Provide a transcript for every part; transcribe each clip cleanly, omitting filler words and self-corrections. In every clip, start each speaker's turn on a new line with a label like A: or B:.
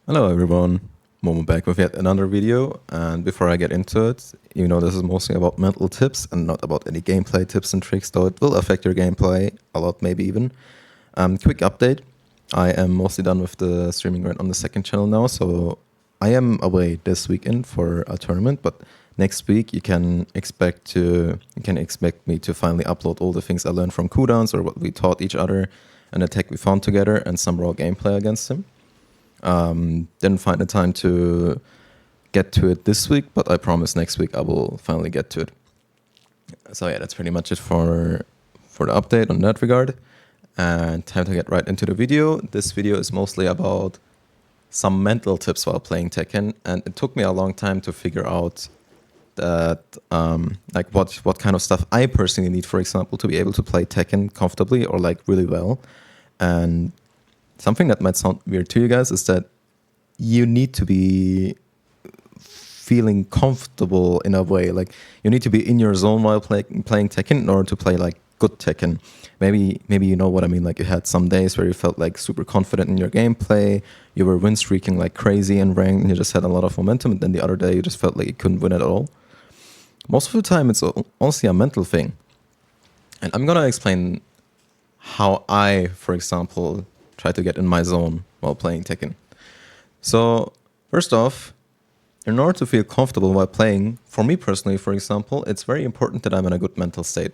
A: Hello everyone, Momo back with yet another video, and before I get into it, you know this is mostly about mental tips and not about any gameplay tips and tricks, though it will affect your gameplay a lot maybe even. Quick update, I am mostly done with the streaming right on the second channel now, so I am away this weekend for a tournament, but next week you can expect me to finally upload all the things I learned from cooldowns or what we taught each other and the tech we found together and some raw gameplay against him. Didn't find the time to get to it this week, but I promise next week I will finally get to it. So yeah, that's pretty much it for the update on that regard. And time to get right into the video. This video is mostly about some mental tips while playing Tekken, and it took me a long time to figure out that like what kind of stuff I personally need, for example, to be able to play Tekken comfortably or like really well. And something that might sound weird to you guys is that you need to be feeling comfortable in a way. Like you need to be in your zone while playing Tekken in order to play like good Tekken. Maybe you know what I mean. Like you had some days where you felt like super confident in your gameplay. You were win streaking like crazy in ranked, and you just had a lot of momentum. And then the other day you just felt like you couldn't win at all. Most of the time, it's honestly a mental thing. And I'm gonna explain how I, for example, try to get in my zone while playing Tekken. So, first off, in order to feel comfortable while playing, for me personally, for example, it's very important that I'm in a good mental state.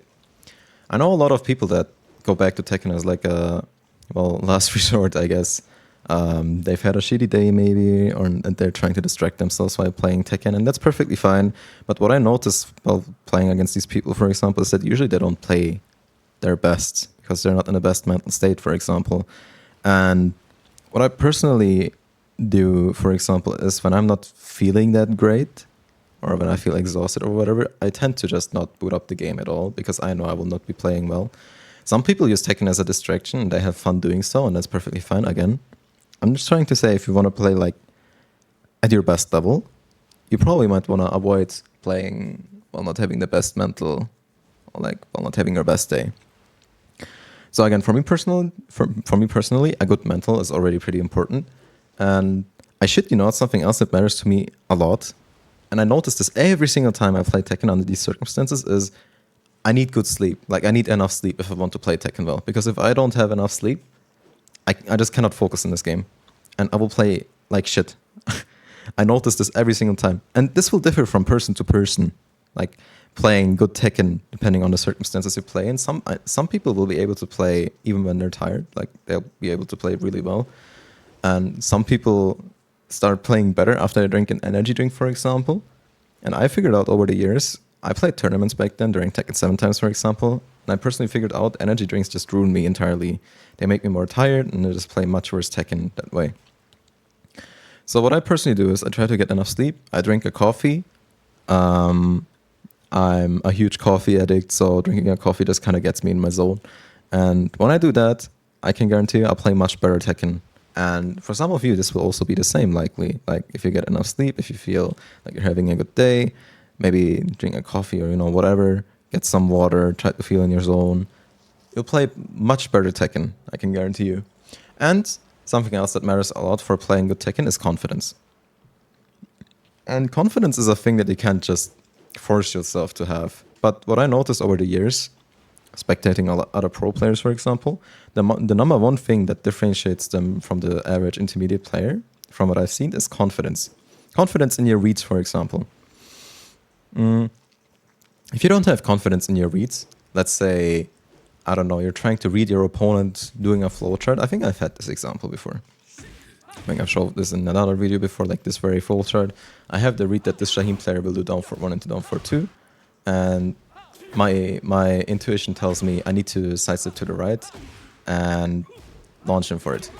A: I know a lot of people that go back to Tekken as like a, well, last resort, I guess. They've had a shitty day maybe, or and they're trying to distract themselves while playing Tekken, and that's perfectly fine. But what I notice while playing against these people, for example, is that usually they don't play their best because they're not in the best mental state, for example. And what I personally do, for example, is when I'm not feeling that great or when I feel exhausted or whatever, I tend to just not boot up the game at all because I know I will not be playing well. Some people use Tekken as a distraction and they have fun doing so, and that's perfectly fine. Again, I'm just trying to say if you want to play like at your best level, you probably might want to avoid playing while not having the best mental, or like while not having your best day. So again, for me personally, a good mental is already pretty important. And I shit you not, something else that matters to me a lot, and I notice this every single time I play Tekken under these circumstances, is I need good sleep. Like I need enough sleep if I want to play Tekken well. Because if I don't have enough sleep, I just cannot focus in this game. And I will play like shit. I notice this every single time. And this will differ from person to person. Like playing good Tekken, depending on the circumstances you play. And some people will be able to play even when they're tired. Like they'll be able to play really well. And some people start playing better after they drink an energy drink, for example. And I figured out over the years, I played tournaments back then during Tekken 7 times, for example. And I personally figured out energy drinks just ruin me entirely. They make me more tired and I just play much worse Tekken that way. So what I personally do is I try to get enough sleep. I drink a coffee. I'm a huge coffee addict, so drinking a coffee just kind of gets me in my zone. And when I do that, I can guarantee you I'll play much better Tekken. And for some of you, this will also be the same, likely. Like if you get enough sleep, if you feel like you're having a good day, maybe drink a coffee or, you know, whatever, get some water, try to feel in your zone. You'll play much better Tekken, I can guarantee you. And something else that matters a lot for playing good Tekken is confidence. And confidence is a thing that you can't just force yourself to have. But what I noticed over the years, spectating other pro players, for example, the number one thing that differentiates them from the average intermediate player, from what I've seen, is confidence. Confidence in your reads, for example. If you don't have confidence in your reads, let's say, I don't know, you're trying to read your opponent doing a flowchart. I think I've had this example before. I think I've showed this in another video before, like this very flowchart. I have the read that this Shaheen player will do down for 1 into down for 2. And my intuition tells me I need to sidestep to the right and launch him for it.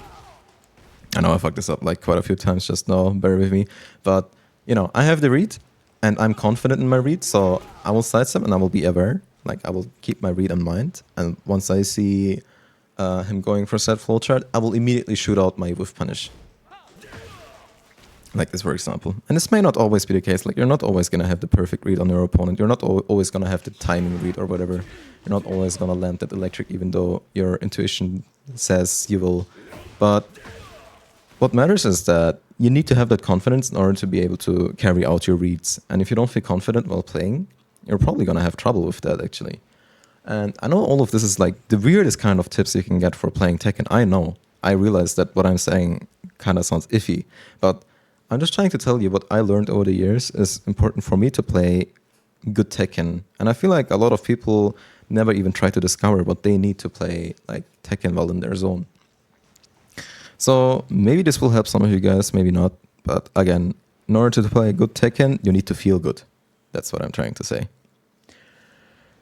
A: I know I fucked this up like quite a few times just now, bear with me. But, you know, I have the read and I'm confident in my read, so I will sidestep and I will be aware. Like I will keep my read in mind. And once I see him going for set flowchart, I will immediately shoot out my whiff punish. Like this, for example. And this may not always be the case. Like, you're not always going to have the perfect read on your opponent. You're not always going to have the timing read or whatever. You're not always going to land that electric, even though your intuition says you will. But What matters is that you need to have that confidence in order to be able to carry out your reads. And if you don't feel confident while playing, you're probably going to have trouble with that, actually. And I know all of this is like the weirdest kind of tips you can get for playing Tekken. I know. I realize that what I'm saying kind of sounds iffy, but I'm just trying to tell you what I learned over the years is important for me to play good Tekken. And I feel like a lot of people never even try to discover what they need to play like Tekken well in their zone. So maybe this will help some of you guys, maybe not. But again, in order to play good Tekken, you need to feel good. That's what I'm trying to say.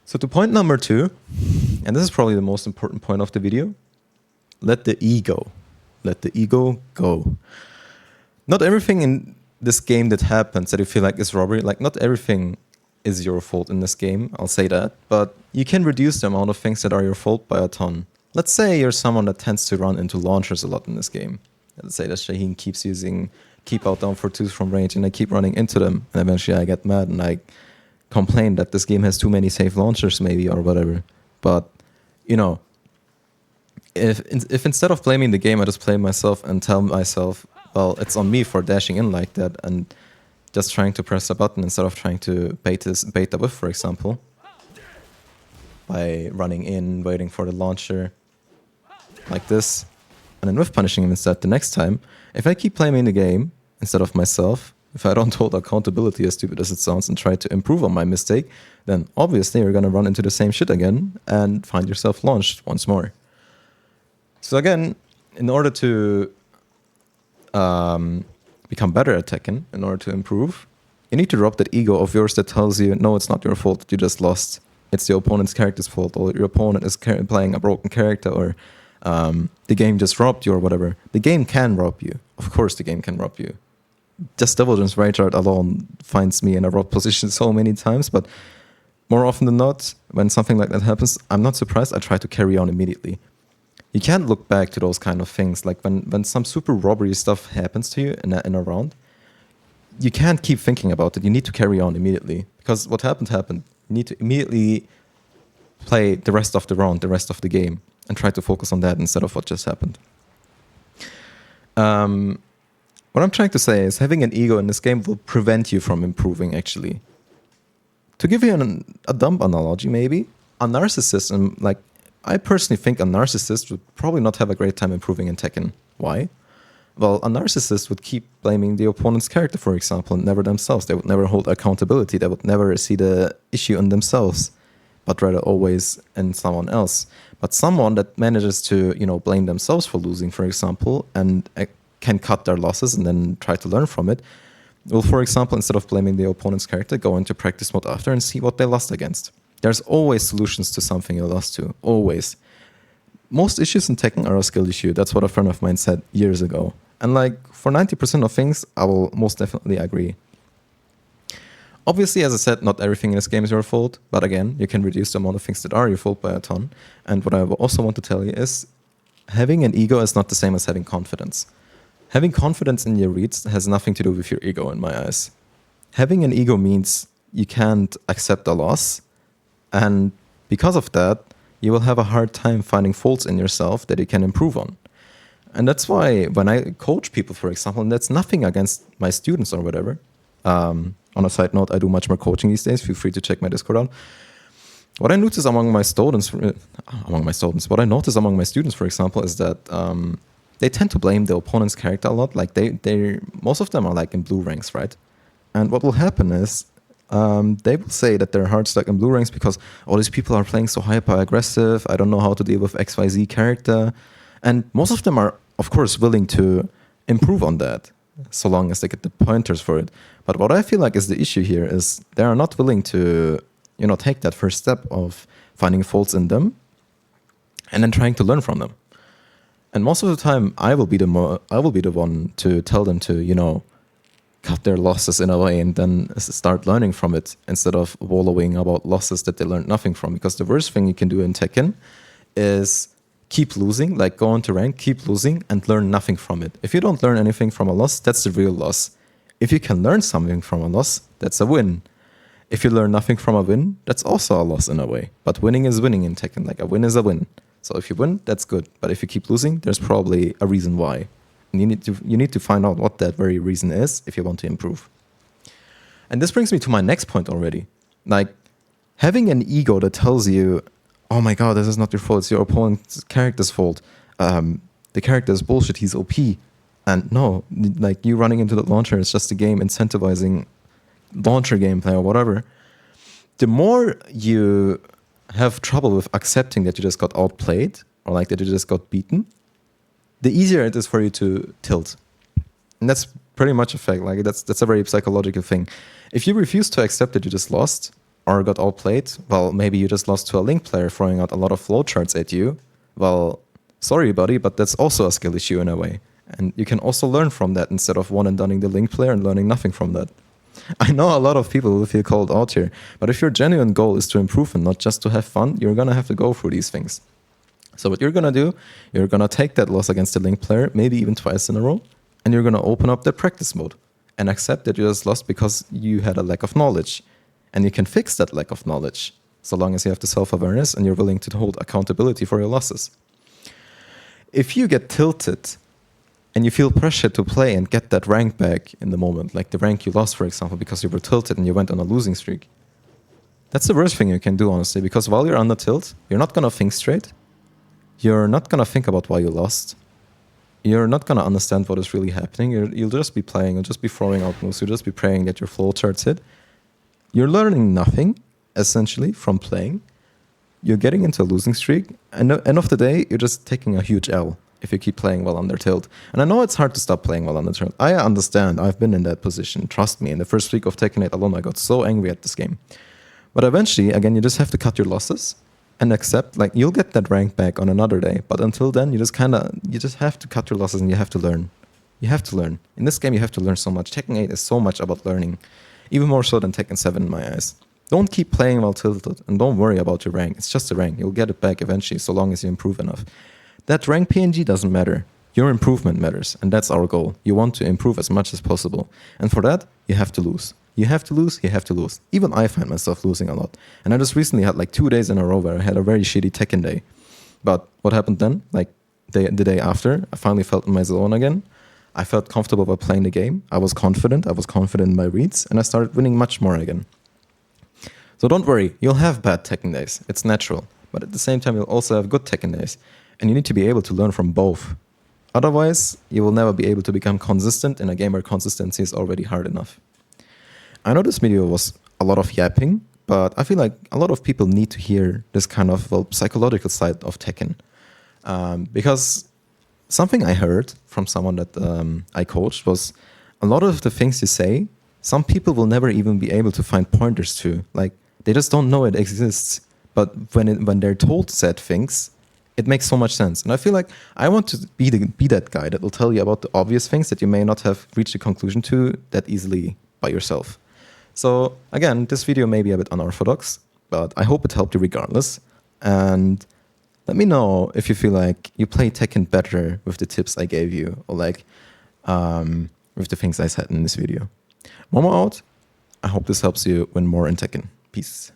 A: So to point number 2, and this is probably the most important point of the video, let the ego. Let the ego go. Not everything in this game that happens that you feel like is robbery, like not everything is your fault in this game, I'll say that, but you can reduce the amount of things that are your fault by a ton. Let's say you're someone that tends to run into launchers a lot in this game. Let's say that Shaheen keeps using keep out down for 2s from range and I keep running into them, and eventually I get mad and I complain that this game has too many safe launchers maybe or whatever. But, you know, if instead of blaming the game, I just blame myself and tell myself, well, it's on me for dashing in like that and just trying to press a button instead of trying to bait the whiff, for example, by running in, waiting for the launcher like this, and then whiff punishing him instead the next time. If I keep blaming the game instead of myself, if I don't hold accountability, as stupid as it sounds, and try to improve on my mistake, then obviously you're going to run into the same shit again and find yourself launched once more. So again, in order to become better at Tekken, in order to improve, you need to drop that ego of yours that tells you, no, it's not your fault that you just lost. It's the opponent's character's fault, or your opponent is playing a broken character, or the game just robbed you, or whatever. The game can rob you. Of course the game can rob you. Just Diligence Raychart alone finds me in a robbed position so many times, but more often than not, when something like that happens, I'm not surprised. I try to carry on immediately. You can't look back to those kind of things. Like when some super robbery stuff happens to you in a round, you can't keep thinking about it. You need to carry on immediately. Because what happened. You need to immediately play the rest of the round, the rest of the game, and try to focus on that instead of what just happened. What I'm trying to say is having an ego in this game will prevent you from improving, actually. To give you a dumb analogy, maybe, a narcissist, and like, I personally think a narcissist would probably not have a great time improving in Tekken. Why? Well, a narcissist would keep blaming the opponent's character, for example, and never themselves. They would never hold accountability. They would never see the issue in themselves, but rather always in someone else. But someone that manages to, blame themselves for losing, for example, and can cut their losses and then try to learn from it, will, for example, instead of blaming the opponent's character, go into practice mode after and see what they lost against. There's always solutions to something you lost to. Always. Most issues in Tekken are a skill issue. That's what a friend of mine said years ago. And like, for 90% of things, I will most definitely agree. Obviously, as I said, not everything in this game is your fault. But again, you can reduce the amount of things that are your fault by a ton. And what I also want to tell you is, having an ego is not the same as having confidence. Having confidence in your reads has nothing to do with your ego in my eyes. Having an ego means you can't accept a loss. And because of that, you will have a hard time finding faults in yourself that you can improve on. And that's why when I coach people, for example, and that's nothing against my students or whatever. On a side note, I do much more coaching these days. Feel free to check my Discord out. What I notice among my students, for example, is that they tend to blame the opponent's character a lot. Like most of them are like in blue ranks, right? And what will happen is, they will say that they're hard stuck in blue ranks because all these people are playing so hyper-aggressive. I don't know how to deal with XYZ character. And most of them are, of course, willing to improve on that, so long as they get the pointers for it. But what I feel like is the issue here is they are not willing to, take that first step of finding faults in them and then trying to learn from them. And most of the time, I will be the one to tell them to, cut their losses in a way and then start learning from it instead of wallowing about losses that they learned nothing from. Because the worst thing you can do in Tekken is keep losing, like go on to rank, keep losing, and learn nothing from it. If you don't learn anything from a loss, that's the real loss. If you can learn something from a loss, that's a win. If you learn nothing from a win, that's also a loss in a way. But winning is winning in Tekken, like a win is a win. So if you win, that's good. But if you keep losing, there's probably a reason why. And you need to find out what that very reason is if you want to improve. And this brings me to my next point already. Like, having an ego that tells you, oh my god, this is not your fault, it's your opponent's character's fault. The character is bullshit, he's OP. And no, like, you running into the launcher is just a game incentivizing launcher gameplay or whatever. The more you have trouble with accepting that you just got outplayed or like that you just got beaten, the easier it is for you to tilt. And that's pretty much a fact. Like, that's a very psychological thing. If you refuse to accept that you just lost or got outplayed, well, maybe you just lost to a Link player throwing out a lot of flowcharts at you. Well, sorry, buddy, but that's also a skill issue in a way. And you can also learn from that instead of one and doneing the Link player and learning nothing from that. I know a lot of people will feel called out here, but if your genuine goal is to improve and not just to have fun, you're going to have to go through these things. So what you're going to do, you're going to take that loss against the Link player, maybe even twice in a row, and you're going to open up that practice mode and accept that you just lost because you had a lack of knowledge. And you can fix that lack of knowledge, so long as you have the self-awareness and you're willing to hold accountability for your losses. If you get tilted and you feel pressure to play and get that rank back in the moment, like the rank you lost, for example, because you were tilted and you went on a losing streak, that's the worst thing you can do, honestly, because while you're on the tilt, you're not going to think straight. You're not going to think about why you lost. You're not going to understand what is really happening. You'll just be playing. You'll just be throwing out moves. You'll just be praying that your flowcharts hit. You're learning nothing, essentially, from playing. You're getting into a losing streak. And at the end of the day, you're just taking a huge L if you keep playing while under tilt. And I know it's hard to stop playing while under tilt. I understand. I've been in that position. Trust me. In the first week of Tekken 8 alone, I got so angry at this game. But eventually, again, you just have to cut your losses and accept, like, you'll get that rank back on another day. But until then, you just have to cut your losses and you have to learn. You have to learn. In this game, you have to learn so much. Tekken 8 is so much about learning. Even more so than Tekken 7 in my eyes. Don't keep playing while tilted and don't worry about your rank. It's just a rank. You'll get it back eventually so long as you improve enough. That rank PNG doesn't matter. Your improvement matters. And that's our goal. You want to improve as much as possible. And for that, you have to lose. You have to lose, you have to lose. Even I find myself losing a lot. And I just recently had like 2 days in a row where I had a very shitty Tekken day. But what happened then? Like the day after, I finally felt in my zone again. I felt comfortable by playing the game. I was confident in my reads. And I started winning much more again. So don't worry, you'll have bad Tekken days. It's natural. But at the same time, you'll also have good Tekken days. And you need to be able to learn from both. Otherwise, you will never be able to become consistent in a game where consistency is already hard enough. I know this video was a lot of yapping, but I feel like a lot of people need to hear this kind of, well, psychological side of Tekken. Because something I heard from someone that I coached was a lot of the things you say, some people will never even be able to find pointers to. Like, they just don't know it exists. But when they're told said things, it makes so much sense. And I feel like I want to be that guy that will tell you about the obvious things that you may not have reached a conclusion to that easily by yourself. So again, this video may be a bit unorthodox, but I hope it helped you regardless. And let me know if you feel like you play Tekken better with the tips I gave you, or like with the things I said in this video. Momo out. I hope this helps you win more in Tekken. Peace.